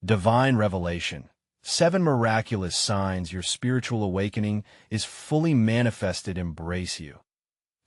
Divine revelation. 7 miraculous signs your spiritual awakening is fully manifested. Embrace you.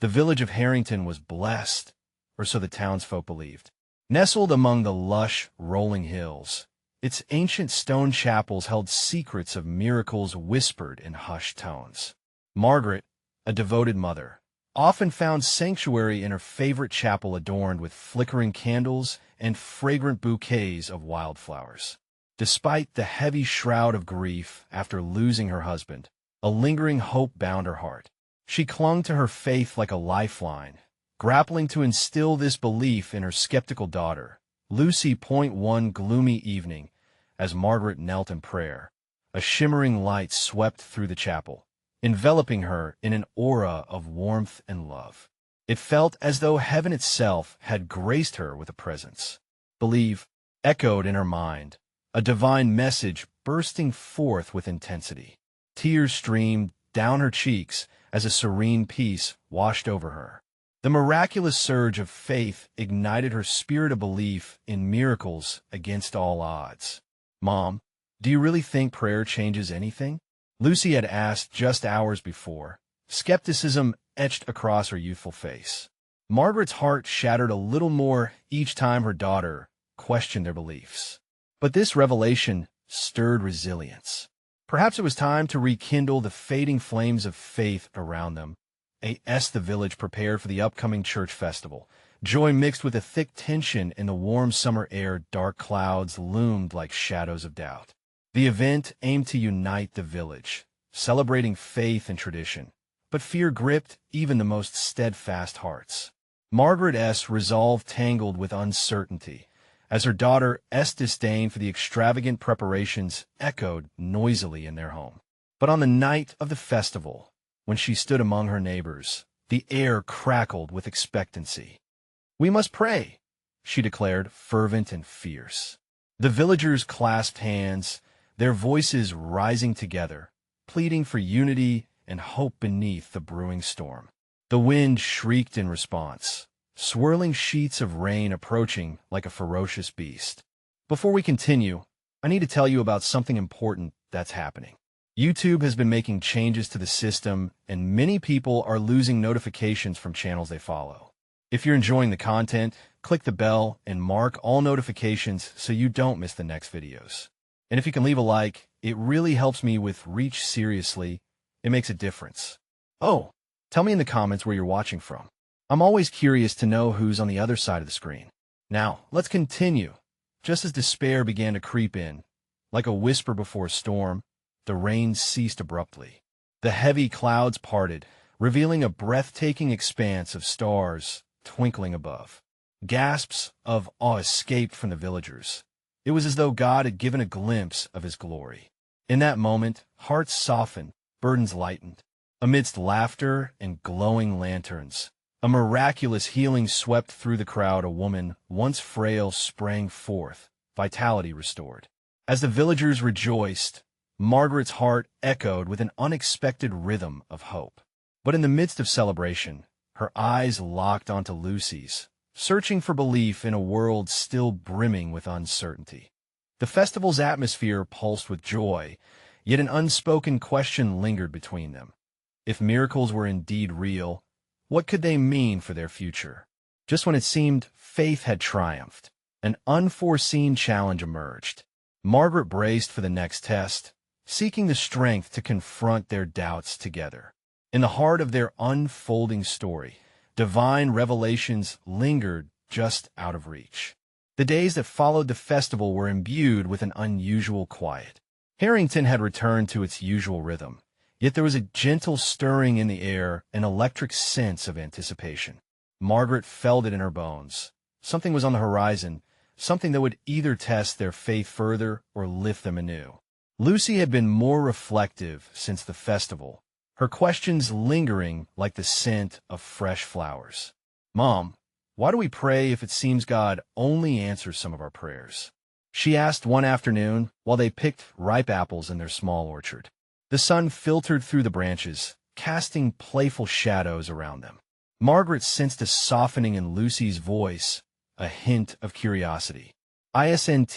The village of Harrington was blessed, or so the townsfolk believed. Nestled among the lush, rolling hills, its ancient stone chapels held secrets of miracles whispered in hushed tones. Margaret, a devoted mother, often found sanctuary in her favorite chapel adorned with flickering candles and fragrant bouquets of wildflowers. Despite the heavy shroud of grief after losing her husband, a lingering hope bound her heart. She clung to her faith like a lifeline, grappling to instill this belief in her skeptical daughter, Lucy. One gloomy evening, as Margaret knelt in prayer, a shimmering light swept through the chapel, enveloping her in an aura of warmth and love. It felt as though heaven itself had graced her with a presence. Believe echoed in her mind, a divine message bursting forth with intensity. Tears streamed down her cheeks as a serene peace washed over her. The miraculous surge of faith ignited her spirit of belief in miracles against all odds. "Mom, do you really think prayer changes anything?" Lucy had asked just hours before, skepticism etched across her youthful face. Margaret's heart shattered a little more each time her daughter questioned their beliefs. But this revelation stirred resilience. Perhaps it was time to rekindle the fading flames of faith around them. The village prepared for the upcoming church festival. Joy mixed with a thick tension in the warm summer air. Dark clouds loomed like shadows of doubt. The event aimed to unite the village, celebrating faith and tradition. But fear gripped even the most steadfast hearts. Margaret's resolve tangled with uncertainty, as her daughter's disdain for the extravagant preparations echoed noisily in their home. But on the night of the festival, when she stood among her neighbors, the air crackled with expectancy. "We must pray," she declared, fervent and fierce. The villagers clasped hands, their voices rising together, pleading for unity and hope beneath the brewing storm. The wind shrieked in response, swirling sheets of rain approaching like a ferocious beast. Before we continue, I need to tell you about something important that's happening. YouTube has been making changes to the system, and many people are losing notifications from channels they follow. If you're enjoying the content, click the bell and mark all notifications so you don't miss the next videos. And if you can leave a like, it really helps me with reach. Seriously, it makes a difference. Oh, tell me in the comments where you're watching from. I'm always curious to know who's on the other side of the screen. Now, let's continue. Just as despair began to creep in, like a whisper before a storm, the rain ceased abruptly. The heavy clouds parted, revealing a breathtaking expanse of stars twinkling above. Gasps of awe escaped from the villagers. It was as though God had given a glimpse of his glory. In that moment, hearts softened, burdens lightened. Amidst laughter and glowing lanterns, a miraculous healing swept through the crowd. A woman, once frail, sprang forth, vitality restored. As the villagers rejoiced, Margaret's heart echoed with an unexpected rhythm of hope. But in the midst of celebration, her eyes locked onto Lucy's, searching for belief in a world still brimming with uncertainty. The festival's atmosphere pulsed with joy, yet an unspoken question lingered between them. If miracles were indeed real, what could they mean for their future? Just when it seemed faith had triumphed, an unforeseen challenge emerged. Margaret braced for the next test, seeking the strength to confront their doubts together. In the heart of their unfolding story, divine revelations lingered just out of reach. The days that followed the festival were imbued with an unusual quiet. Harrington had returned to its usual rhythm, yet there was a gentle stirring in the air, an electric sense of anticipation. Margaret felt it in her bones. Something was on the horizon, something that would either test their faith further or lift them anew. Lucy had been more reflective since the festival, her questions lingering like the scent of fresh flowers. "Mom, why do we pray if it seems God only answers some of our prayers?" she asked one afternoon while they picked ripe apples in their small orchard. The sun filtered through the branches, casting playful shadows around them. Margaret sensed a softening in Lucy's voice, a hint of curiosity. Isn't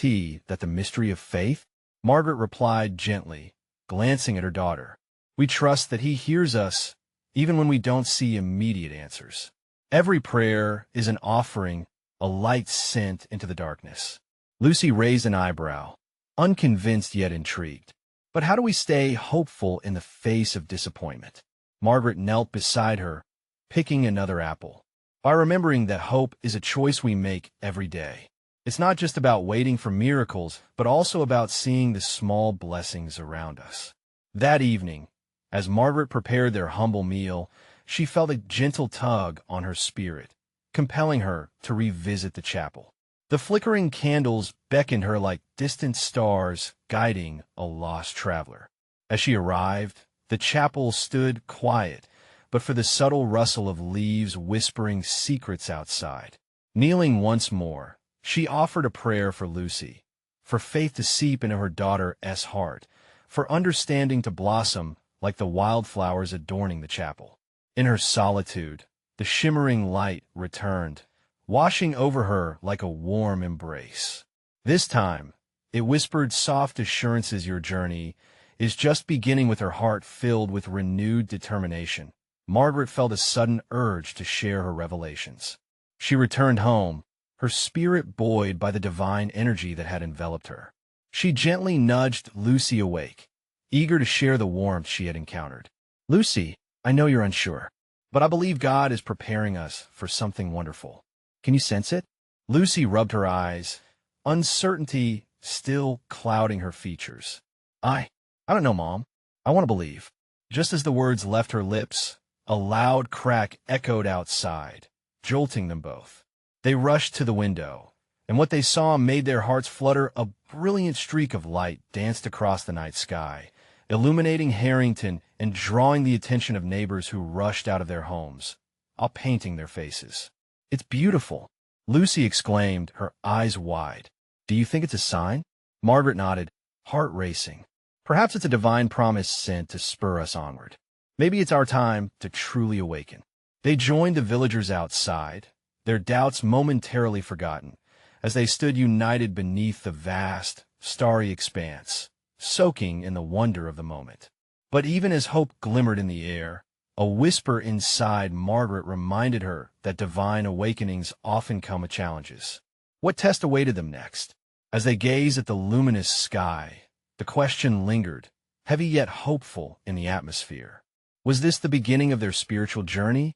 that the mystery of faith? Margaret replied gently, glancing at her daughter. We trust that he hears us, even when we don't see immediate answers. Every prayer is an offering, a light sent into the darkness. Lucy raised an eyebrow, unconvinced yet intrigued. But how do we stay hopeful in the face of disappointment? Margaret knelt beside her, picking another apple. By remembering that hope is a choice we make every day. It's not just about waiting for miracles, but also about seeing the small blessings around us. That evening, as Margaret prepared their humble meal, she felt a gentle tug on her spirit, compelling her to revisit the chapel. The flickering candles beckoned her like distant stars guiding a lost traveler. As she arrived, the chapel stood quiet, but for the subtle rustle of leaves whispering secrets outside. Kneeling once more, she offered a prayer for Lucy, for faith to seep into her daughter's heart, for understanding to blossom like the wildflowers adorning the chapel. In her solitude, the shimmering light returned, washing over her like a warm embrace. This time, it whispered soft assurances your journey is just beginning. With her heart filled with renewed determination, Margaret felt a sudden urge to share her revelations. She returned home, her spirit buoyed by the divine energy that had enveloped her. She gently nudged Lucy awake, eager to share the warmth she had encountered. Lucy, I know you're unsure, but I believe God is preparing us for something wonderful. Can you sense it? Lucy rubbed her eyes, uncertainty still clouding her features. I don't know, Mom. I want to believe. Just as the words left her lips, a loud crack echoed outside, jolting them both. They rushed to the window, and what they saw made their hearts flutter. A brilliant streak of light danced across the night sky, illuminating Harrington and drawing the attention of neighbors who rushed out of their homes, all painting their faces. It's beautiful, Lucy exclaimed, her eyes wide. Do you think it's a sign? Margaret nodded, heart racing. Perhaps it's a divine promise sent to spur us onward. Maybe it's our time to truly awaken. They joined the villagers outside, their doubts momentarily forgotten, as they stood united beneath the vast, starry expanse, soaking in the wonder of the moment. But even as hope glimmered in the air, a whisper inside Margaret reminded her that divine awakenings often come with challenges. What test awaited them next? As they gazed at the luminous sky, the question lingered, heavy yet hopeful in the atmosphere. Was this the beginning of their spiritual journey,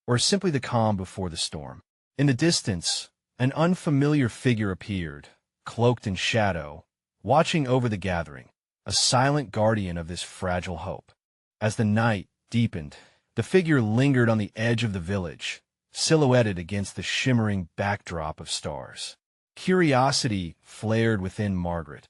or simply the calm before the storm? In the distance, an unfamiliar figure appeared, cloaked in shadow, watching over the gathering, a silent guardian of this fragile hope. As the night deepened, the figure lingered on the edge of the village, silhouetted against the shimmering backdrop of stars. Curiosity flared within Margaret.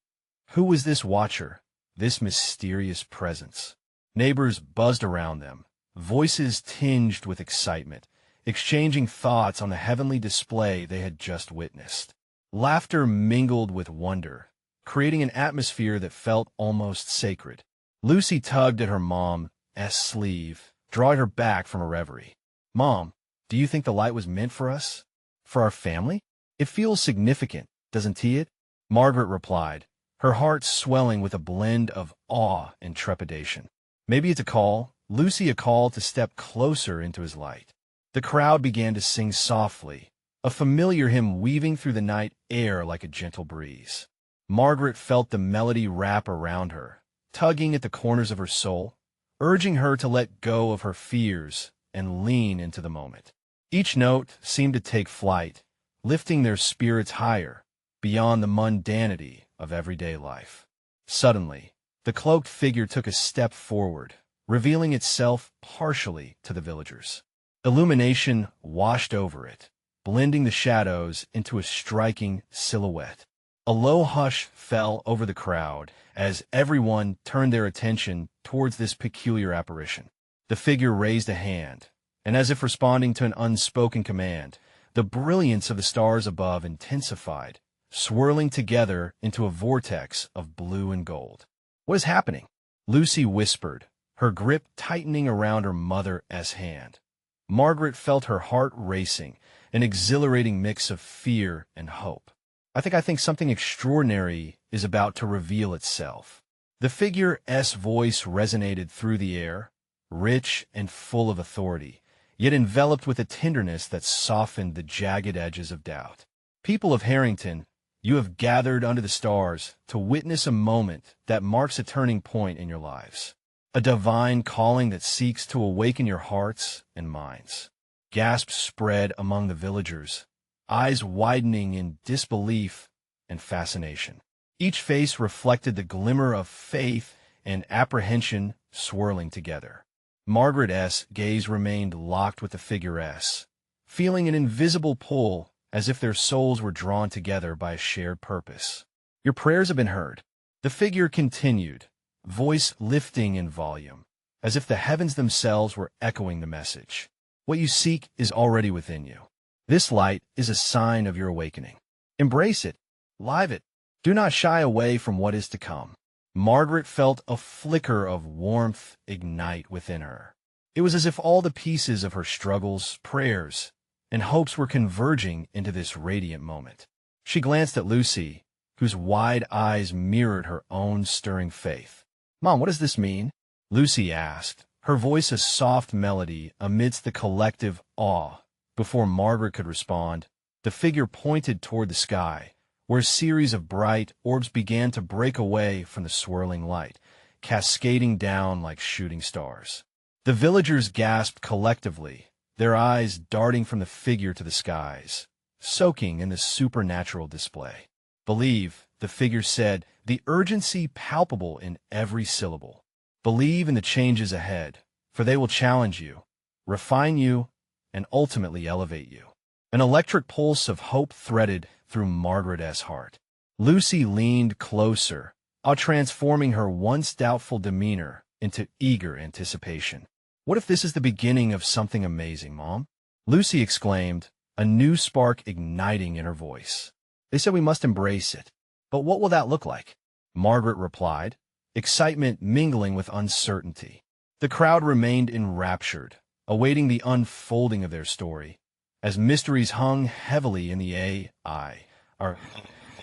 Who was this watcher, this mysterious presence? Neighbors buzzed around them, voices tinged with excitement, exchanging thoughts on the heavenly display they had just witnessed. Laughter mingled with wonder, creating an atmosphere that felt almost sacred. Lucy tugged at her mom's sleeve, drawing her back from a reverie. Mom, do you think the light was meant for us? For our family? It feels significant, doesn't it? Margaret replied, her heart swelling with a blend of awe and trepidation. Maybe it's a call, Lucy, a call to step closer into his light. The crowd began to sing softly, a familiar hymn weaving through the night air like a gentle breeze. Margaret felt the melody wrap around her, tugging at the corners of her soul, urging her to let go of her fears and lean into the moment. Each note seemed to take flight, lifting their spirits higher, beyond the mundanity of everyday life. Suddenly, the cloaked figure took a step forward, revealing itself partially to the villagers. Illumination washed over it, blending the shadows into a striking silhouette. A low hush fell over the crowd as everyone turned their attention towards this peculiar apparition. The figure raised a hand, and as if responding to an unspoken command, the brilliance of the stars above intensified, swirling together into a vortex of blue and gold. What is happening? Lucy whispered, her grip tightening around her mother's hand. Margaret felt her heart racing, an exhilarating mix of fear and hope. I think something extraordinary is about to reveal itself. The figure's voice resonated through the air, rich and full of authority, yet enveloped with a tenderness that softened the jagged edges of doubt. People of Harrington, you have gathered under the stars to witness a moment that marks a turning point in your lives. A divine calling that seeks to awaken your hearts and minds. Gasps spread among the villagers, eyes widening in disbelief and fascination. Each face reflected the glimmer of faith and apprehension swirling together. Margaret's gaze remained locked with the figure's, feeling an invisible pull as if their souls were drawn together by a shared purpose. Your prayers have been heard. The figure continued, voice lifting in volume, as if the heavens themselves were echoing the message. What you seek is already within you. This light is a sign of your awakening. Embrace it, live it. Do not shy away from what is to come. Margaret felt a flicker of warmth ignite within her. It was as if all the pieces of her struggles, prayers, and hopes were converging into this radiant moment. She glanced at Lucy, whose wide eyes mirrored her own stirring faith. "Mom, what does this mean?" Lucy asked, her voice a soft melody amidst the collective awe. Before Margaret could respond, the figure pointed toward the sky, where a series of bright orbs began to break away from the swirling light, cascading down like shooting stars. The villagers gasped collectively, their eyes darting from the figure to the skies, soaking in the supernatural display. "Believe," the figure said, the urgency palpable in every syllable. "Believe in the changes ahead, for they will challenge you, refine you, and ultimately elevate you." An electric pulse of hope threaded through Margaret's heart. Lucy leaned closer, transforming her once doubtful demeanor into eager anticipation. "What if this is the beginning of something amazing, Mom?" Lucy exclaimed, a new spark igniting in her voice. "They said we must embrace it. But what will that look like?" Margaret replied, excitement mingling with uncertainty. The crowd remained enraptured, awaiting the unfolding of their story, as mysteries hung heavily in the air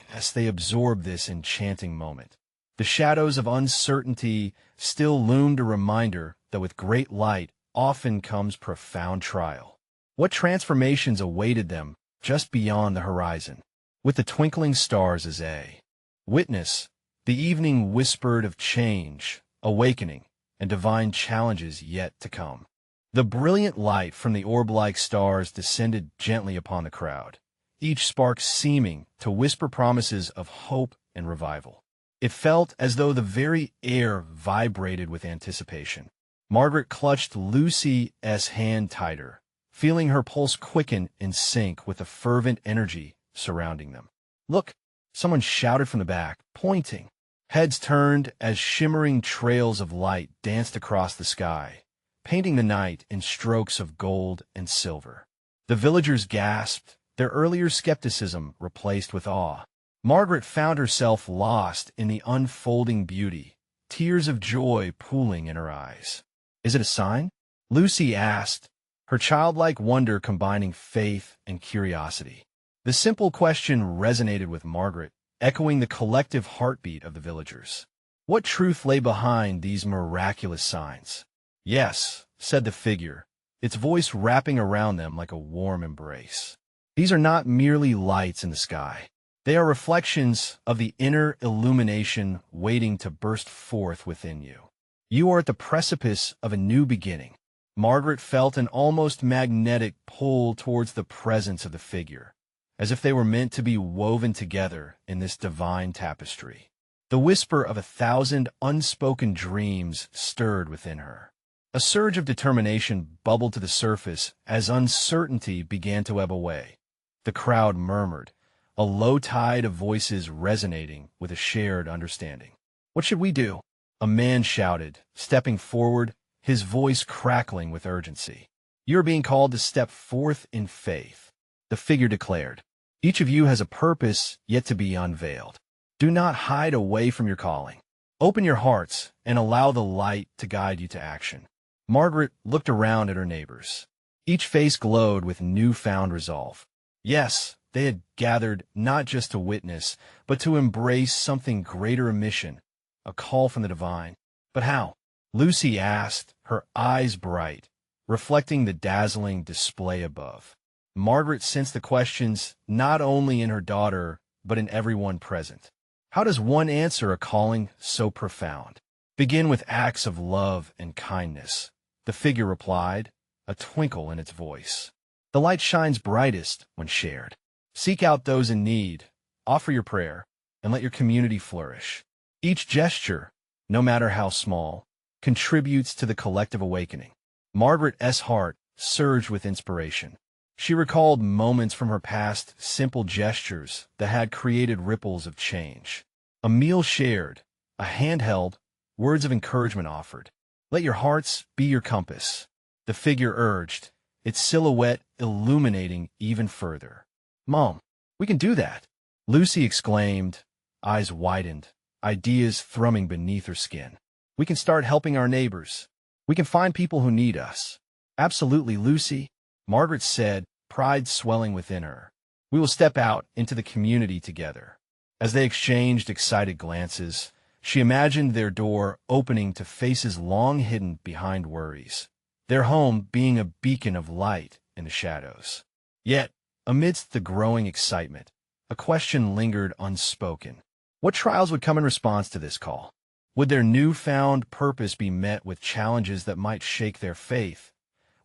as they absorbed this enchanting moment. The shadows of uncertainty still loomed, a reminder that with great light often comes profound trial. What transformations awaited them just beyond the horizon? With the twinkling stars as a witness, the evening whispered of change, awakening, and divine challenges yet to come. The brilliant light from the orb-like stars descended gently upon the crowd, each spark seeming to whisper promises of hope and revival. It felt as though the very air vibrated with anticipation. Margaret clutched Lucy's hand tighter, feeling her pulse quicken in sync with the fervent energy surrounding them. "Look!" someone shouted from the back, pointing. Heads turned as shimmering trails of light danced across the sky, painting the night in strokes of gold and silver. The villagers gasped, their earlier skepticism replaced with awe. Margaret found herself lost in the unfolding beauty, tears of joy pooling in her eyes. "Is it a sign?" Lucy asked, her childlike wonder combining faith and curiosity. The simple question resonated with Margaret, echoing the collective heartbeat of the villagers. What truth lay behind these miraculous signs? "Yes," said the figure, its voice wrapping around them like a warm embrace. "These are not merely lights in the sky. They are reflections of the inner illumination waiting to burst forth within you. You are at the precipice of a new beginning." Margaret felt an almost magnetic pull towards the presence of the figure, as if they were meant to be woven together in this divine tapestry. The whisper of 1,000 unspoken dreams stirred within her. A surge of determination bubbled to the surface as uncertainty began to ebb away. The crowd murmured, a low tide of voices resonating with a shared understanding. "What should we do?" a man shouted, stepping forward, his voice crackling with urgency. "You are being called to step forth in faith," the figure declared. "Each of you has a purpose yet to be unveiled. Do not hide away from your calling. Open your hearts and allow the light to guide you to action." Margaret looked around at her neighbors. Each face glowed with newfound resolve. "Yes, They had gathered not just to witness, but to embrace something greater, a mission, a call from the divine. But how? Lucy asked, her eyes bright, reflecting the dazzling display above. Margaret sensed the questions not only in her daughter, but in everyone present. How does one answer a calling so profound? Begin with acts of love and kindness. The figure replied, a twinkle in its voice. The light shines brightest when shared. Seek out those in need, offer your prayer, and let your community flourish. Each gesture, no matter how small, contributes to the collective awakening. Margaret's heart surged with inspiration. She recalled moments from her past, simple gestures that had created ripples of change. A meal shared, a hand held, words of encouragement offered. Let your hearts be your compass, the figure urged, its silhouette illuminating even further. Mom, we can do that, Lucy exclaimed, eyes widened, ideas thrumming beneath her skin. We can start helping our neighbors. We can find people who need us. Absolutely, Lucy, Margaret said, pride swelling within her. We will step out into the community together. As they exchanged excited glances, she imagined their door opening to faces long hidden behind worries, their home being a beacon of light in the shadows. Yet, amidst the growing excitement, a question lingered unspoken. What trials would come in response to this call? Would their newfound purpose be met with challenges that might shake their faith?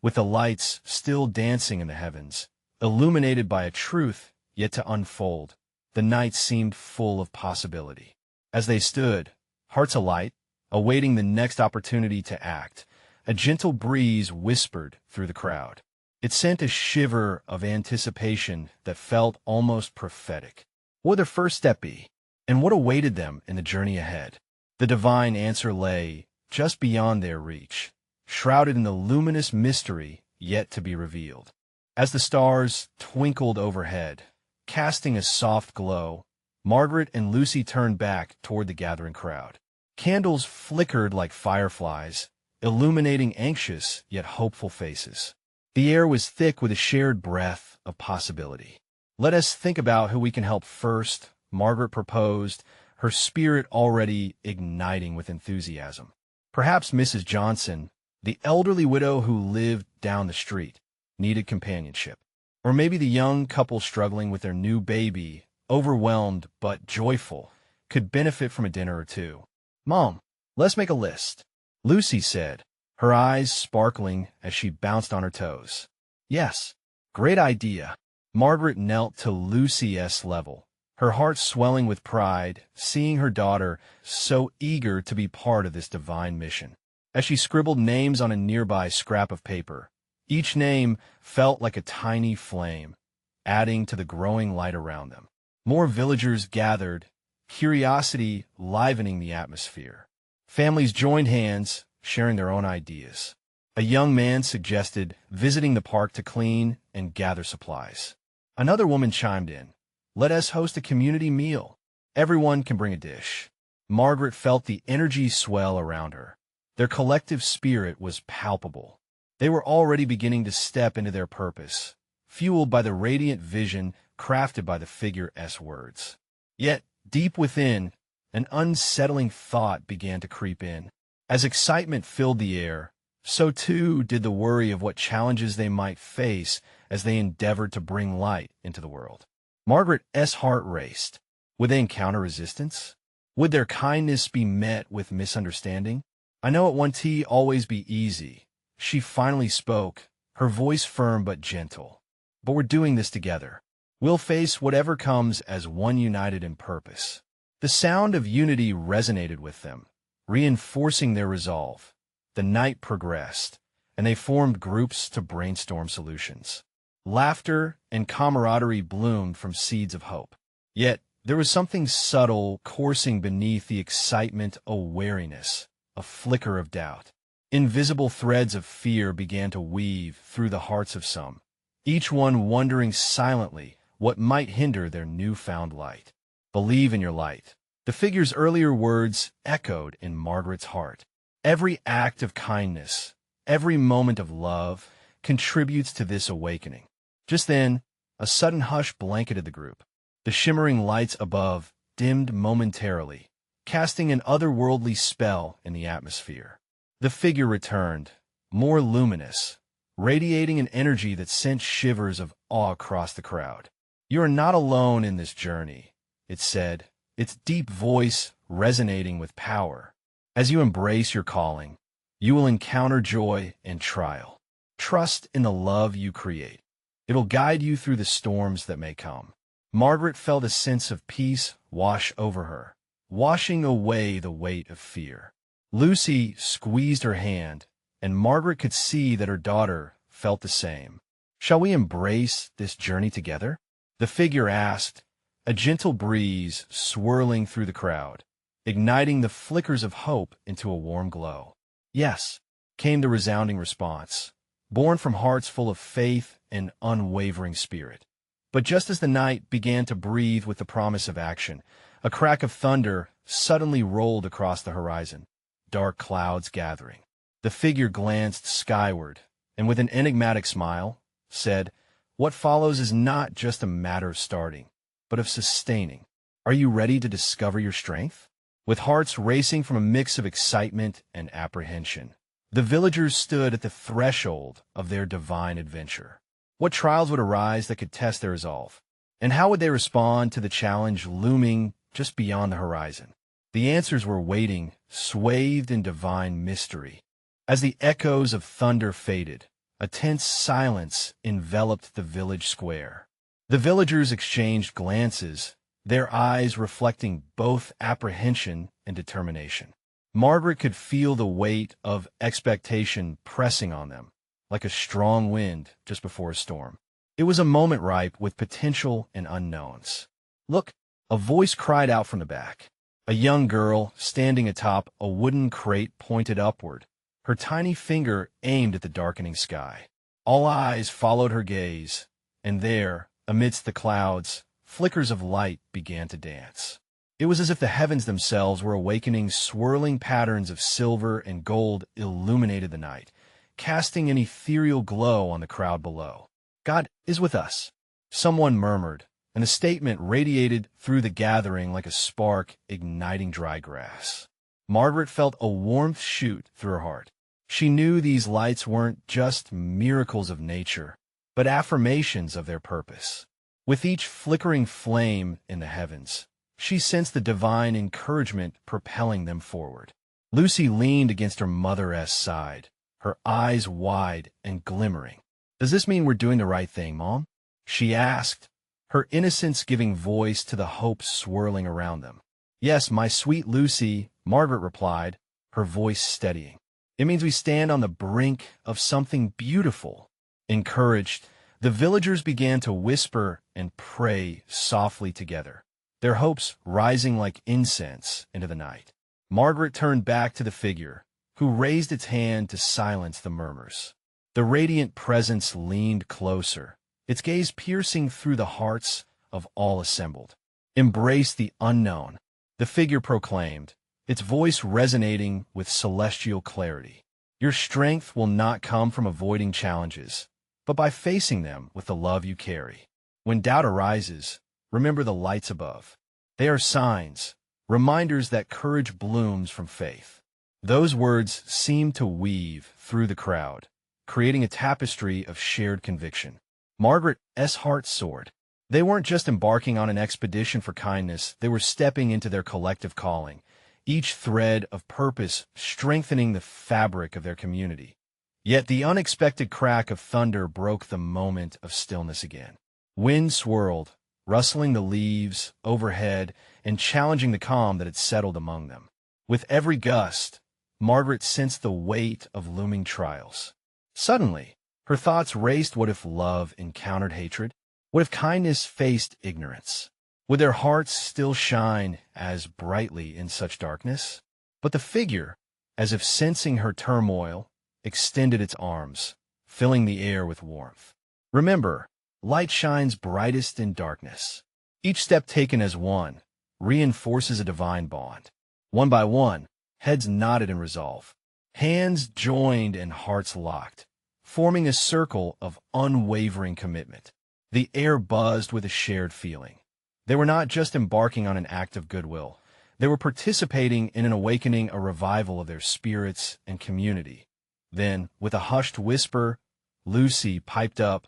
With the lights still dancing in the heavens, illuminated by a truth yet to unfold, the night seemed full of possibility. As they stood, hearts alight, awaiting the next opportunity to act, a gentle breeze whispered through the crowd. It sent a shiver of anticipation that felt almost prophetic. What would their first step be? And what awaited them in the journey ahead? The divine answer lay just beyond their reach, shrouded in the luminous mystery yet to be revealed. As the stars twinkled overhead, casting a soft glow, Margaret and Lucy turned back toward the gathering crowd. Candles flickered like fireflies, illuminating anxious yet hopeful faces. The air was thick with a shared breath of possibility. Let us think about who we can help first, Margaret proposed, her spirit already igniting with enthusiasm. Perhaps Mrs. Johnson, the elderly widow who lived down the street, needed companionship. Or maybe the young couple struggling with their new baby, overwhelmed but joyful, could benefit from a dinner or two. Mom, let's make a list, Lucy said, her eyes sparkling as she bounced on her toes. Yes, great idea. Margaret knelt to Lucy's level, her heart swelling with pride, seeing her daughter so eager to be part of this divine mission. As she scribbled names on a nearby scrap of paper, each name felt like a tiny flame, adding to the growing light around them. More villagers gathered, curiosity livening the atmosphere. Families joined hands, sharing their own ideas. A young man suggested visiting the park to clean and gather supplies. Another woman chimed in, let us host a community meal. Everyone can bring a dish. Margaret felt the energy swell around her. Their collective spirit was palpable. They were already beginning to step into their purpose, fueled by the radiant vision crafted by the figure's words. Yet, deep within, an unsettling thought began to creep in. As excitement filled the air, so too did the worry of what challenges they might face as they endeavored to bring light into the world. Margaret's heart raced. Would they encounter resistance? Would their kindness be met with misunderstanding? I know it won't always be easy. She finally spoke, her voice firm but gentle. But we're doing this together. We'll face whatever comes as one united in purpose. The sound of unity resonated with them, reinforcing their resolve. The night progressed, and they formed groups to brainstorm solutions. Laughter and camaraderie bloomed from seeds of hope. Yet, there was something subtle coursing beneath the excitement, a wariness, a flicker of doubt. Invisible threads of fear began to weave through the hearts of some, each one wondering silently what might hinder their newfound light. Believe in your light. The figure's earlier words echoed in Margaret's heart. Every act of kindness, every moment of love, contributes to this awakening. Just then, A sudden hush blanketed the group. The shimmering lights above dimmed momentarily, casting an otherworldly spell in the atmosphere. The figure returned, more luminous, radiating an energy that sent shivers of awe across the crowd. "You are not alone in this journey," it said, its deep voice resonating with power. "As you embrace your calling, you will encounter joy and trial. Trust in the love you create. It'll guide you through the storms that may come." Margaret felt a sense of peace wash over her, washing away the weight of fear. Lucy squeezed her hand, and Margaret could see that her daughter felt the same. "Shall we embrace this journey together?" the figure asked, a gentle breeze swirling through the crowd, igniting the flickers of hope into a warm glow. "Yes," came the resounding response, born from hearts full of faith and unwavering spirit. But just as the night began to breathe with the promise of action, a crack of thunder suddenly rolled across the horizon, dark clouds gathering. The figure glanced skyward, and with an enigmatic smile, said, "What follows is not just a matter of starting, but of sustaining. Are you ready to discover your strength?" With hearts racing from a mix of excitement and apprehension, the villagers stood at the threshold of their divine adventure. What trials would arise that could test their resolve? And how would they respond to the challenge looming just beyond the horizon? The answers were waiting, swathed in divine mystery. As the echoes of thunder faded, a tense silence enveloped the village square. The villagers exchanged glances, their eyes reflecting both apprehension and determination. Margaret could feel the weight of expectation pressing on them, like a strong wind just before a storm. It was a moment ripe with potential and unknowns. "Look!" a voice cried out from the back. A young girl, standing atop a wooden crate, pointed upward, her tiny finger aimed at the darkening sky. All eyes followed her gaze, and there, amidst the clouds, flickers of light began to dance. It was as if the heavens themselves were awakening. Swirling patterns of silver and gold illuminated the night, casting an ethereal glow on the crowd below. "God is with us," someone murmured, and the statement radiated through the gathering like a spark igniting dry grass. Margaret felt a warmth shoot through her heart. She knew these lights weren't just miracles of nature, but affirmations of their purpose. With each flickering flame in the heavens, she sensed the divine encouragement propelling them forward. Lucy leaned against her mother's side, her eyes wide and glimmering. "Does this mean we're doing the right thing, Mom?" she asked, her innocence giving voice to the hope swirling around them. "Yes, my sweet Lucy," Margaret replied, her voice steadying. "It means we stand on the brink of something beautiful." Encouraged, the villagers began to whisper and pray softly together, their hopes rising like incense into the night. Margaret turned back to the figure, who raised its hand to silence the murmurs. The radiant presence leaned closer, its gaze piercing through the hearts of all assembled. "Embrace the unknown," the figure proclaimed, its voice resonating with celestial clarity. "Your strength will not come from avoiding challenges, but by facing them with the love you carry. When doubt arises, remember the lights above. They are signs, reminders that courage blooms from faith." Those words seemed to weave through the crowd, creating a tapestry of shared conviction. Margaret's heart soared. They weren't just embarking on an expedition for kindness, they were stepping into their collective calling, each thread of purpose strengthening the fabric of their community. Yet the unexpected crack of thunder broke the moment of stillness again. Wind swirled, rustling the leaves overhead and challenging the calm that had settled among them. With every gust, Margaret sensed the weight of looming trials. Suddenly, her thoughts raced. What if love encountered hatred? What if kindness faced ignorance? Would their hearts still shine as brightly in such darkness? But the figure, as if sensing her turmoil, extended its arms, filling the air with warmth. "Remember, light shines brightest in darkness. Each step taken as one reinforces a divine bond." One by one, heads nodded in resolve, hands joined and hearts locked, forming a circle of unwavering commitment. The air buzzed with a shared feeling. They were not just embarking on an act of goodwill. They were participating in an awakening, a revival of their spirits and community. Then, with a hushed whisper, Lucy piped up,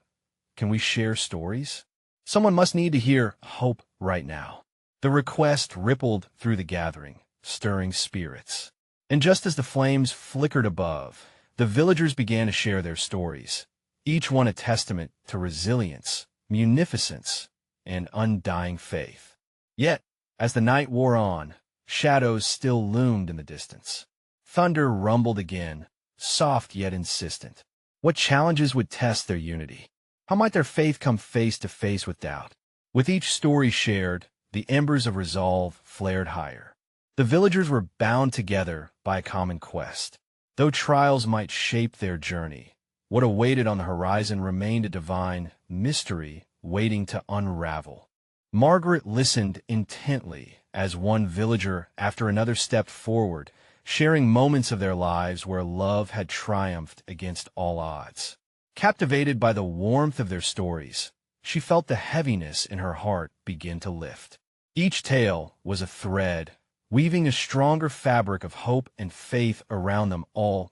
"Can we share stories? Someone must need to hear hope right now." The request rippled through the gathering, stirring spirits. And just as the flames flickered above, the villagers began to share their stories, each one a testament to resilience, munificence, and undying faith. Yet, as the night wore on, shadows still loomed in the distance. Thunder rumbled again, soft yet insistent. What challenges would test their unity? How might their faith come face to face with doubt? With each story shared, the embers of resolve flared higher. The villagers were bound together by a common quest. Though trials might shape their journey, what awaited on the horizon remained a divine mystery waiting to unravel. Margaret listened intently as one villager after another stepped forward, sharing moments of their lives where love had triumphed against all odds. Captivated by the warmth of their stories, she felt the heaviness in her heart begin to lift. Each tale was a thread, weaving a stronger fabric of hope and faith around them all.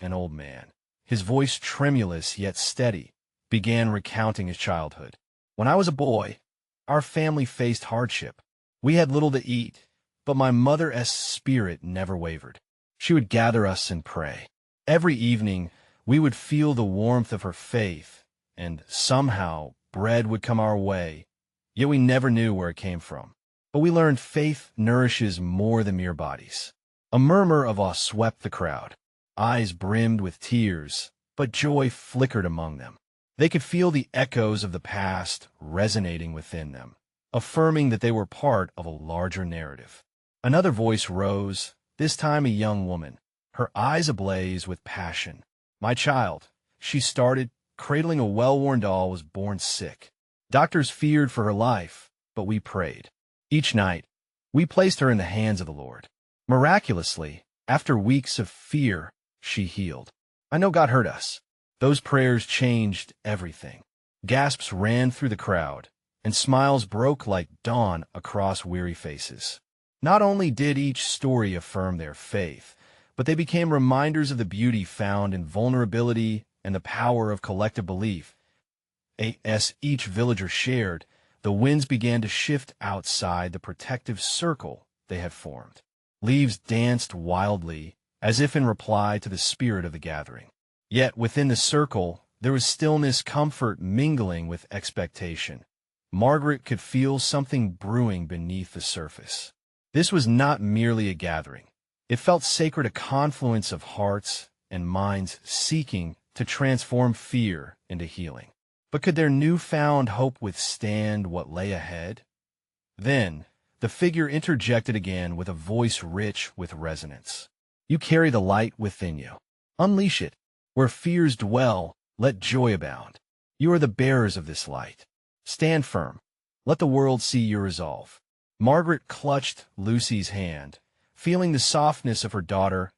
An old man, his voice tremulous yet steady, began recounting his childhood. "When I was a boy, our family faced hardship. We had little to eat, but my mother's spirit never wavered. She would gather us and pray. Every evening, we would feel the warmth of her faith, and somehow bread would come our way, yet we never knew where it came from. But we learned faith nourishes more than mere bodies." A murmur of awe swept the crowd. Eyes brimmed with tears, but joy flickered among them. They could feel the echoes of the past resonating within them, affirming that they were part of a larger narrative. Another voice rose, this time a young woman, her eyes ablaze with passion. "My child," she started, cradling a well-worn doll, was born sick. Doctors feared for her life, but we prayed. Each night, we placed her in the hands of the Lord. Miraculously, after weeks of fear, she healed. I know God heard us. Those prayers changed everything. Gasps ran through the crowd, and smiles broke like dawn across weary faces. Not only did each story affirm their faith, but they became reminders of the beauty found in vulnerability and the power of collective belief. As each villager shared, the winds began to shift outside the protective circle they had formed. Leaves danced wildly, as if in reply to the spirit of the gathering. Yet within the circle, there was stillness, comfort mingling with expectation. Margaret could feel something brewing beneath the surface. This was not merely a gathering. It felt sacred, a confluence of hearts and minds seeking to transform fear into healing. But could their newfound hope withstand what lay ahead? Then, the figure interjected again with a voice rich with resonance. "You carry the light within you. Unleash it. Where fears dwell, let joy abound. You are the bearers of this light. Stand firm. Let the world see your resolve." Margaret clutched Lucy's hand, feeling the softness of her daughter's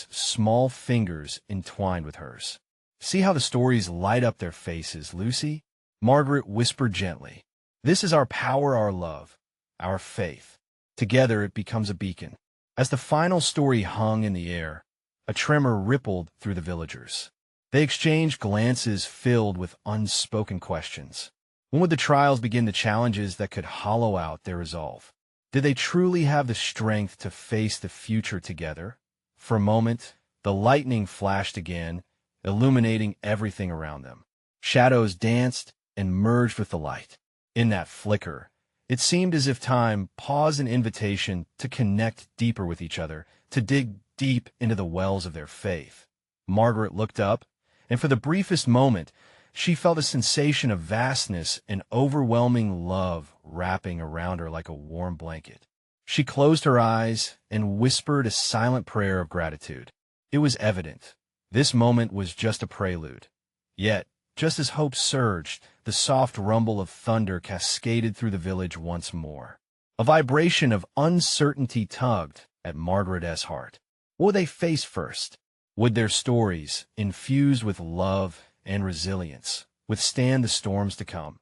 small fingers entwined with hers. "See how the stories light up their faces, Lucy?" Margaret whispered gently. "This is our power, our love, our faith. Together it becomes a beacon." As the final story hung in the air, a tremor rippled through the villagers. They exchanged glances filled with unspoken questions. When would the trials begin, the challenges that could hollow out their resolve? Did they truly have the strength to face the future together? For a moment, the lightning flashed again, illuminating everything around them. Shadows danced and merged with the light. In that flicker, it seemed as if time paused, an invitation to connect deeper with each other, to dig deep into the wells of their faith. Margaret looked up, and for the briefest moment, she felt a sensation of vastness and overwhelming love wrapping around her like a warm blanket. She closed her eyes and whispered a silent prayer of gratitude. It was evident this moment was just a prelude. Yet, just as hope surged, the soft rumble of thunder cascaded through the village once more. A vibration of uncertainty tugged at Margaret's heart. What would they face first? Would their stories, infused with love and resilience, withstand the storms to come?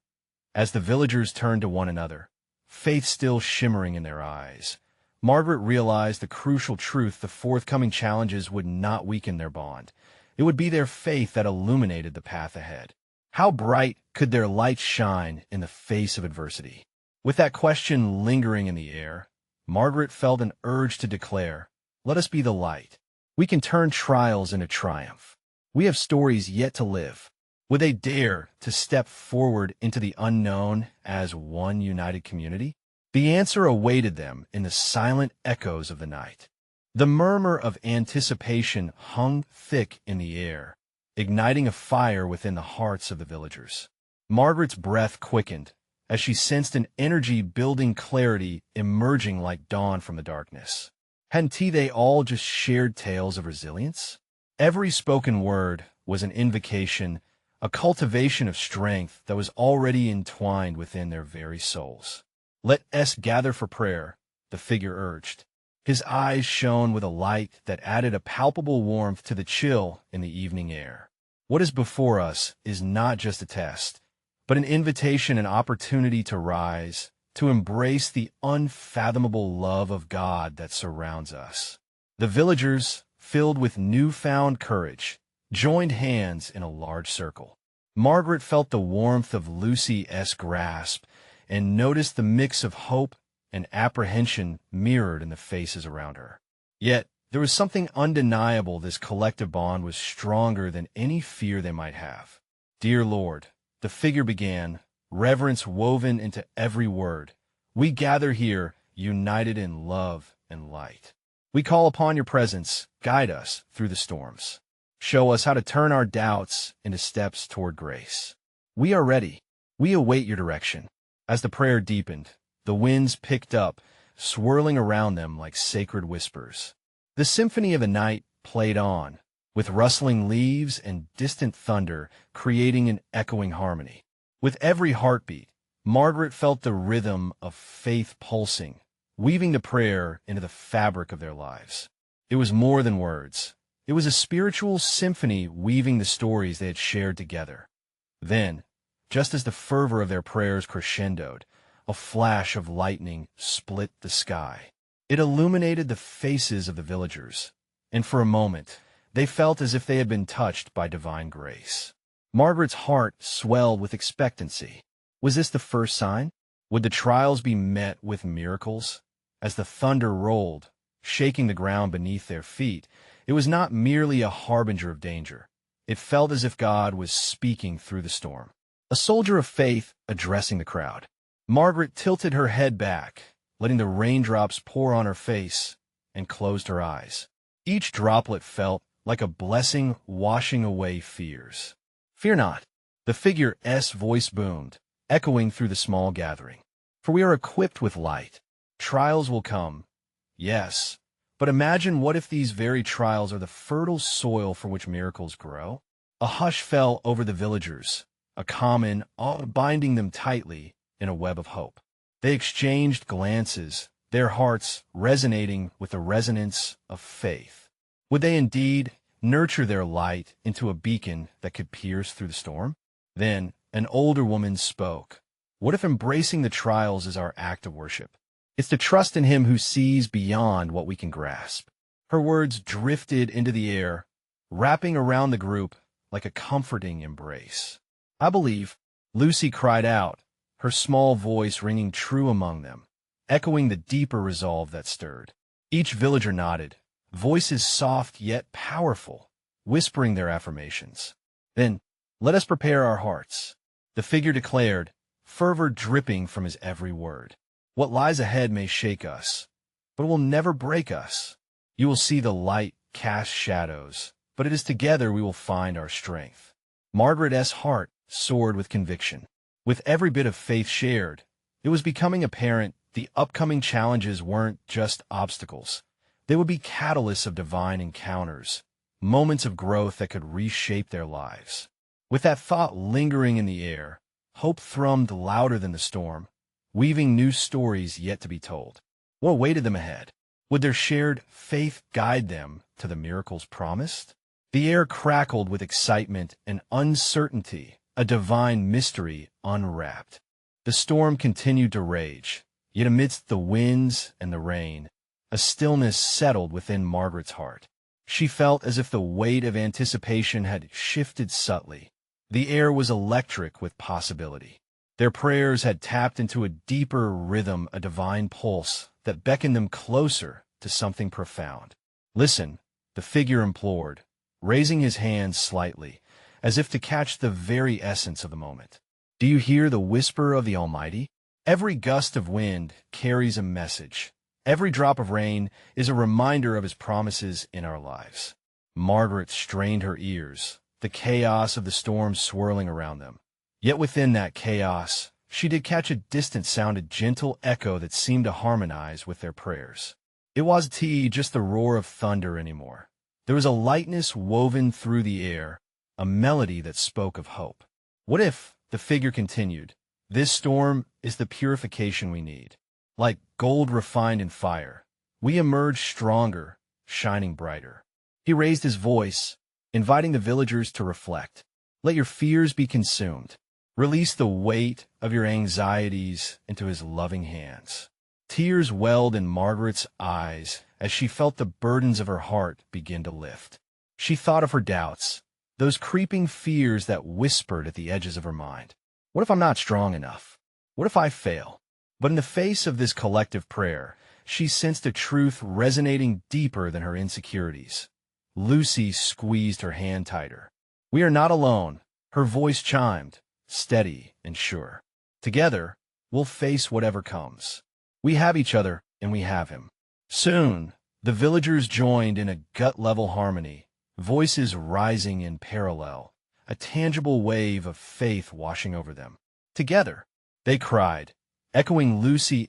As the villagers turned to one another, faith still shimmering in their eyes, Margaret realized the crucial truth: the forthcoming challenges would not weaken their bond. It would be their faith that illuminated the path ahead. How bright could their light shine in the face of adversity? With that question lingering in the air, Margaret felt an urge to declare, "Let us be the light. We can turn trials into triumph. We have stories yet to live." Would they dare to step forward into the unknown as one united community? The answer awaited them in the silent echoes of the night. The murmur of anticipation hung thick in the air, igniting a fire within the hearts of the villagers. Margaret's breath quickened as she sensed an energy-building clarity emerging like dawn from the darkness. Hadn't they all just shared tales of resilience? Every spoken word was an invocation, a cultivation of strength that was already entwined within their very souls. "Let us gather for prayer," the figure urged. His eyes shone with a light that added a palpable warmth to the chill in the evening air. What is before us is not just a test, but an invitation, an opportunity to rise, to embrace the unfathomable love of God that surrounds us. The villagers, filled with newfound courage, joined hands in a large circle. Margaret felt the warmth of Lucy's grasp and noticed the mix of hope and apprehension mirrored in the faces around her. Yet, there was something undeniable: this collective bond was stronger than any fear they might have. "Dear Lord," the figure began, reverence woven into every word, "we gather here, united in love and light. We call upon your presence. Guide us through the storms. Show us how to turn our doubts into steps toward grace. We are ready. We await your direction." As the prayer deepened, the winds picked up, swirling around them like sacred whispers. The symphony of the night played on, with rustling leaves and distant thunder creating an echoing harmony. With every heartbeat, Margaret felt the rhythm of faith pulsing, weaving the prayer into the fabric of their lives. It was more than words. It was a spiritual symphony weaving the stories they had shared together. Then, just as the fervor of their prayers crescendoed, a flash of lightning split the sky. It illuminated the faces of the villagers, and for a moment, they felt as if they had been touched by divine grace. Margaret's heart swelled with expectancy. Was this the first sign? Would the trials be met with miracles? As the thunder rolled, shaking the ground beneath their feet, it was not merely a harbinger of danger. It felt as if God was speaking through the storm. A soldier of faith addressing the crowd. Margaret tilted her head back, letting the raindrops pour on her face, and closed her eyes. Each droplet felt like a blessing washing away fears. "Fear not," the figure's voice boomed, echoing through the small gathering. "For we are equipped with light. Trials will come, yes, but imagine what if these very trials are the fertile soil for which miracles grow?" A hush fell over the villagers, a common awe binding them tightly in a web of hope. They exchanged glances, their hearts resonating with the resonance of faith. Would they indeed nurture their light into a beacon that could pierce through the storm? Then an older woman spoke. "What if embracing the trials is our act of worship? It's to trust in Him who sees beyond what we can grasp." Her words drifted into the air, wrapping around the group like a comforting embrace. "I believe," Lucy cried out, her small voice ringing true among them, echoing the deeper resolve that stirred. Each villager nodded, voices soft yet powerful, whispering their affirmations. "Then, let us prepare our hearts," the figure declared, fervor dripping from his every word. "What lies ahead may shake us, but it will never break us. You will see the light cast shadows, but it is together we will find our strength." Margaret's heart soared with conviction. With every bit of faith shared, it was becoming apparent the upcoming challenges weren't just obstacles. They would be catalysts of divine encounters, moments of growth that could reshape their lives. With that thought lingering in the air, hope thrummed louder than the storm, weaving new stories yet to be told. What awaited them ahead? Would their shared faith guide them to the miracles promised? The air crackled with excitement and uncertainty, a divine mystery unwrapped. The storm continued to rage, yet amidst the winds and the rain, a stillness settled within Margaret's heart. She felt as if the weight of anticipation had shifted subtly. The air was electric with possibility. Their prayers had tapped into a deeper rhythm, a divine pulse that beckoned them closer to something profound. "Listen," the figure implored, raising his hand slightly, as if to catch the very essence of the moment. "Do you hear the whisper of the Almighty? Every gust of wind carries a message. Every drop of rain is a reminder of His promises in our lives." Margaret strained her ears, the chaos of the storm swirling around them. Yet within that chaos, she did catch a distant sound, a gentle echo that seemed to harmonize with their prayers. It wasn't just the roar of thunder anymore. There was a lightness woven through the air, a melody that spoke of hope. "What if," the figure continued, "this storm is the purification we need? Like gold refined in fire, we emerge stronger, shining brighter." He raised his voice, inviting the villagers to reflect. "Let your fears be consumed. Release the weight of your anxieties into His loving hands." Tears welled in Margaret's eyes as she felt the burdens of her heart begin to lift. She thought of her doubts, those creeping fears that whispered at the edges of her mind. "What if I'm not strong enough? What if I fail?" But in the face of this collective prayer, she sensed a truth resonating deeper than her insecurities. Lucy squeezed her hand tighter. "We are not alone," her voice chimed, steady and sure. "Together, we'll face whatever comes. We have each other, and we have Him." Soon, the villagers joined in a gut-level harmony, voices rising in parallel, a tangible wave of faith washing over them. "Together," they cried, echoing Lucy's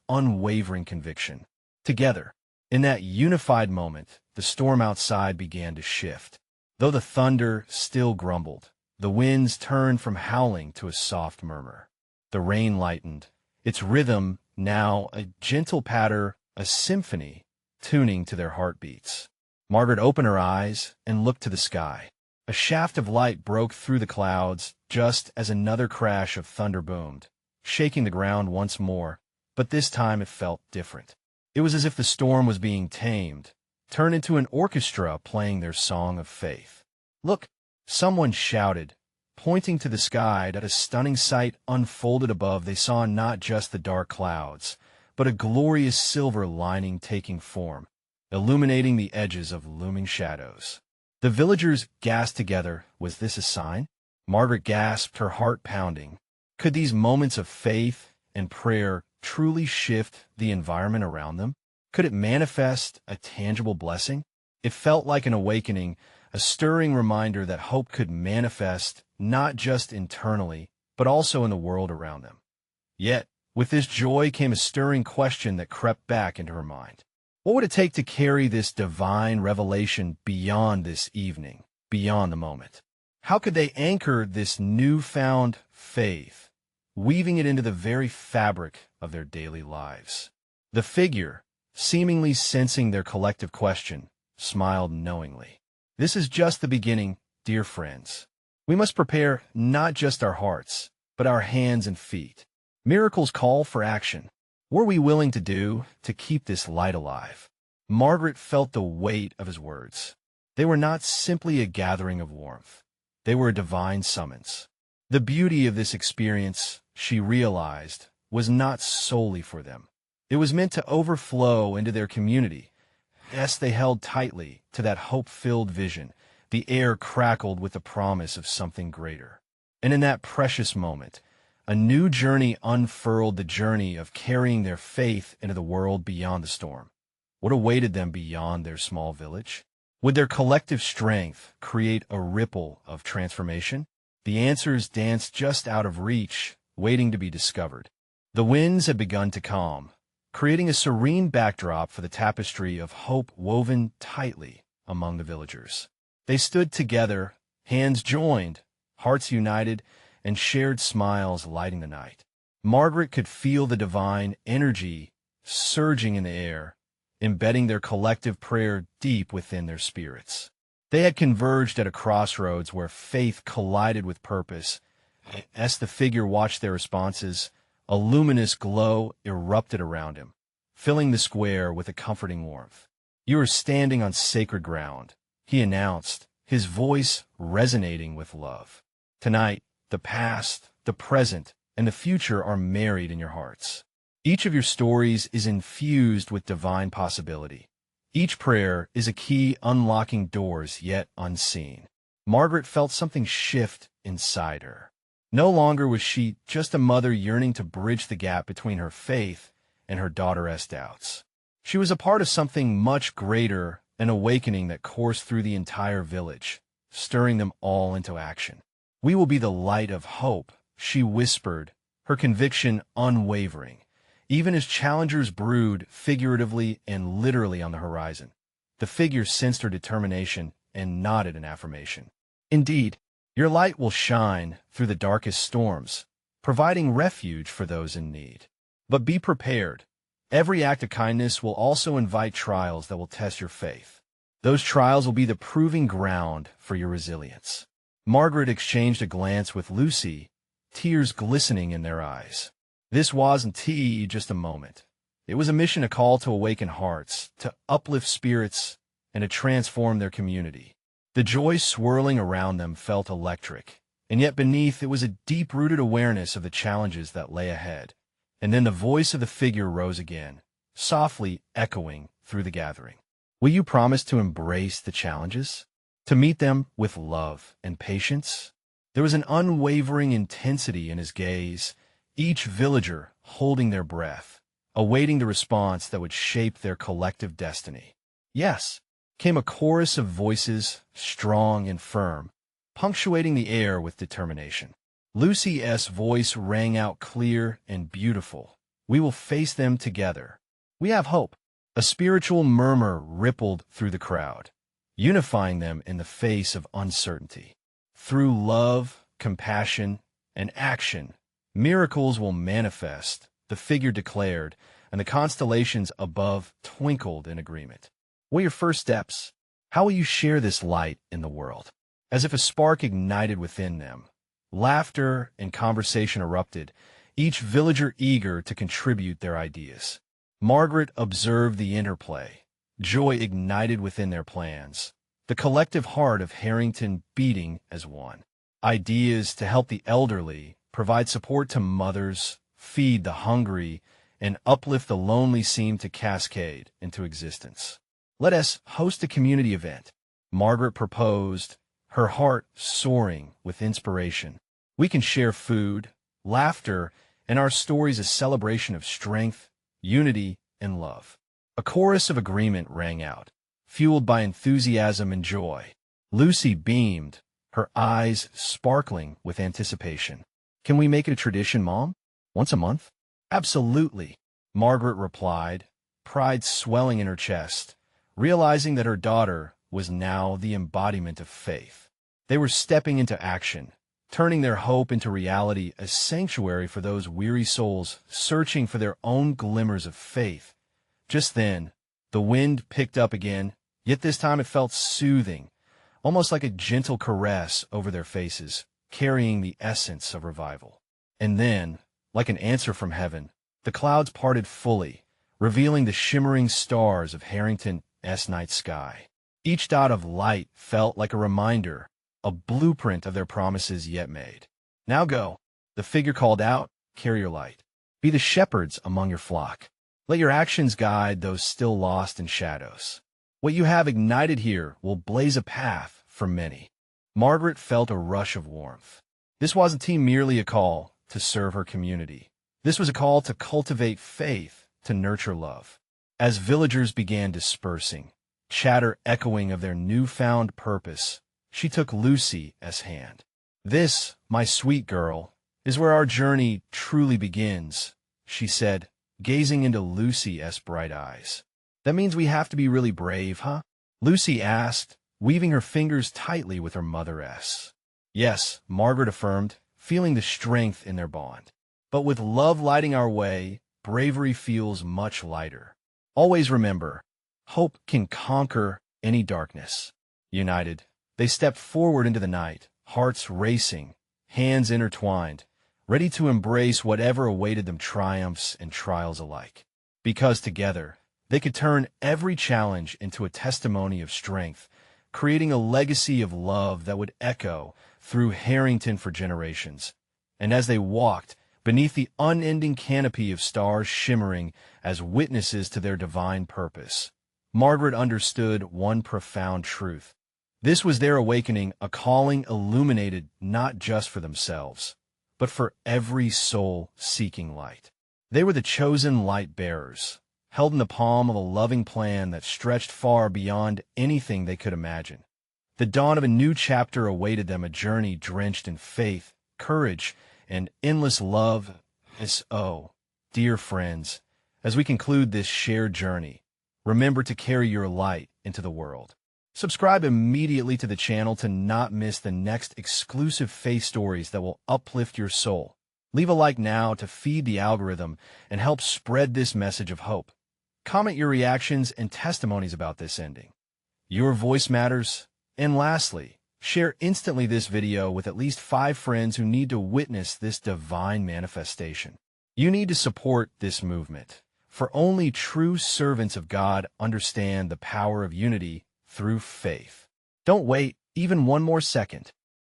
unwavering conviction. Together. In that unified moment, the storm outside began to shift. Though the thunder still grumbled, the winds turned from howling to a soft murmur. The rain lightened, its rhythm now a gentle patter, a symphony, tuning to their heartbeats. Margaret opened her eyes and looked to the sky. A shaft of light broke through the clouds just as another crash of thunder boomed, shaking the ground once more, but this time it felt different. It was as if the storm was being tamed, turned into an orchestra playing their song of faith. "Look!" someone shouted, pointing to the sky. That a stunning sight unfolded above. They saw not just the dark clouds, but a glorious silver lining taking form, illuminating the edges of looming shadows. The villagers gasped together. Was this a sign? Margaret gasped, her heart pounding. Could these moments of faith and prayer truly shift the environment around them? Could it manifest a tangible blessing? It felt like an awakening, a stirring reminder that hope could manifest not just internally, but also in the world around them. Yet, with this joy came a stirring question that crept back into her mind. What would it take to carry this divine revelation beyond this evening, beyond the moment? How could they anchor this newfound faith, weaving it into the very fabric of their daily lives? The figure, seemingly sensing their collective question, smiled knowingly. "This is just the beginning, dear friends. We must prepare not just our hearts, but our hands and feet. Miracles call for action. What are we willing to do to keep this light alive?" Margaret felt the weight of his words. They were not simply a gathering of warmth. They were a divine summons. The beauty of this experience, she realized, was not solely for them. It was meant to overflow into their community. Yes, they held tightly to that hope-filled vision. The air crackled with the promise of something greater. And in that precious moment, a new journey unfurled, the journey of carrying their faith into the world beyond the storm. What awaited them beyond their small village? Would their collective strength create a ripple of transformation? The answers danced just out of reach, waiting to be discovered. The winds had begun to calm, creating a serene backdrop for the tapestry of hope woven tightly among the villagers. They stood together, hands joined, hearts united, and shared smiles lighting the night. Margaret could feel the divine energy surging in the air, embedding their collective prayer deep within their spirits. They had converged at a crossroads where faith collided with purpose. As the figure watched their responses, A luminous glow erupted around him, filling the square with a comforting warmth. "You are standing on sacred ground," he announced, his voice resonating with love. "Tonight, the past, the present, and the future are married in your hearts. Each of your stories is infused with divine possibility. Each prayer is a key unlocking doors yet unseen." Margaret felt something shift inside her. No longer was she just a mother yearning to bridge the gap between her faith and her daughter's doubts. She was a part of something much greater, an awakening that coursed through the entire village, stirring them all into action. "We will be the light of hope," she whispered, her conviction unwavering, even as challengers brewed figuratively and literally on the horizon. The figure sensed her determination and nodded in affirmation. "Indeed, your light will shine through the darkest storms, providing refuge for those in need. But be prepared. Every act of kindness will also invite trials that will test your faith. Those trials will be the proving ground for your resilience." Margaret exchanged a glance with Lucy, tears glistening in their eyes. This wasn't just a moment. It was a mission, a call to awaken hearts, to uplift spirits, and to transform their community. The joy swirling around them felt electric, and yet beneath it was a deep-rooted awareness of the challenges that lay ahead. And then the voice of the figure rose again, softly echoing through the gathering. "Will you promise to embrace the challenges? To meet them with love and patience?" There was an unwavering intensity in his gaze, each villager holding their breath, awaiting the response that would shape their collective destiny. "Yes," came a chorus of voices, strong and firm, punctuating the air with determination. Lucy's voice rang out clear and beautiful. "We will face them together. We have hope." A spiritual murmur rippled through the crowd, unifying them in the face of uncertainty. "Through love, compassion, and action, miracles will manifest," the figure declared, and the constellations above twinkled in agreement. "What are your first steps? How will you share this light in the world?" As if a spark ignited within them, laughter and conversation erupted, each villager eager to contribute their ideas. Margaret observed the interplay, joy ignited within their plans, the collective heart of Harrington beating as one. Ideas to help the elderly, provide support to mothers, feed the hungry, and uplift the lonely seemed to cascade into existence. "Let us host a community event," Margaret proposed, her heart soaring with inspiration. "We can share food, laughter, and our stories a celebration of strength, unity, and love." A chorus of agreement rang out, fueled by enthusiasm and joy. Lucy beamed, her eyes sparkling with anticipation. "Can we make it a tradition, Mom? Once a month?" "Absolutely," Margaret replied, pride swelling in her chest, realizing that her daughter was now the embodiment of faith. They were stepping into action, turning their hope into reality, a sanctuary for those weary souls searching for their own glimmers of faith. Just then, the wind picked up again, yet this time it felt soothing, almost like a gentle caress over their faces, carrying the essence of revival. And then, like an answer from heaven, the clouds parted fully, revealing the shimmering stars of Harrington's night sky. Each dot of light felt like a reminder, a blueprint of their promises yet made. "Now go," the figure called out, "carry your light. Be the shepherds among your flock. Let your actions guide those still lost in shadows. What you have ignited here will blaze a path for many." Margaret felt a rush of warmth. This wasn't merely a call to serve her community. This was a call to cultivate faith, to nurture love. As villagers began dispersing, chatter echoing of their newfound purpose, she took Lucy's hand. "This, my sweet girl, is where our journey truly begins," she said, gazing into Lucy's bright eyes. "That means we have to be really brave, huh?" Lucy asked, weaving her fingers tightly with her mother's. "Yes," Margaret affirmed, feeling the strength in their bond. "But with love lighting our way, bravery feels much lighter. Always remember, hope can conquer any darkness." United, they stepped forward into the night, hearts racing, hands intertwined, ready to embrace whatever awaited them, triumphs and trials alike. Because together, they could turn every challenge into a testimony of strength, creating a legacy of love that would echo through Harrington for generations. And as they walked, beneath the unending canopy of stars shimmering as witnesses to their divine purpose, Margaret understood one profound truth. This was their awakening, a calling illuminated not just for themselves, but for every soul seeking light. They were the chosen light bearers, held in the palm of a loving plan that stretched far beyond anything they could imagine. The dawn of a new chapter awaited them, a journey drenched in faith, courage, and endless love. Dear friends, as we conclude this shared journey, remember to carry your light into the world. Subscribe immediately to the channel to not miss the next exclusive faith stories that will uplift your soul. Leave a like now to feed the algorithm and help spread this message of hope. Comment your reactions and testimonies about this ending. Your voice matters. And lastly, share instantly this video with at least 5 friends who need to witness this divine manifestation. You need to support this movement, for only true servants of God understand the power of unity through faith. Don't wait even one more second.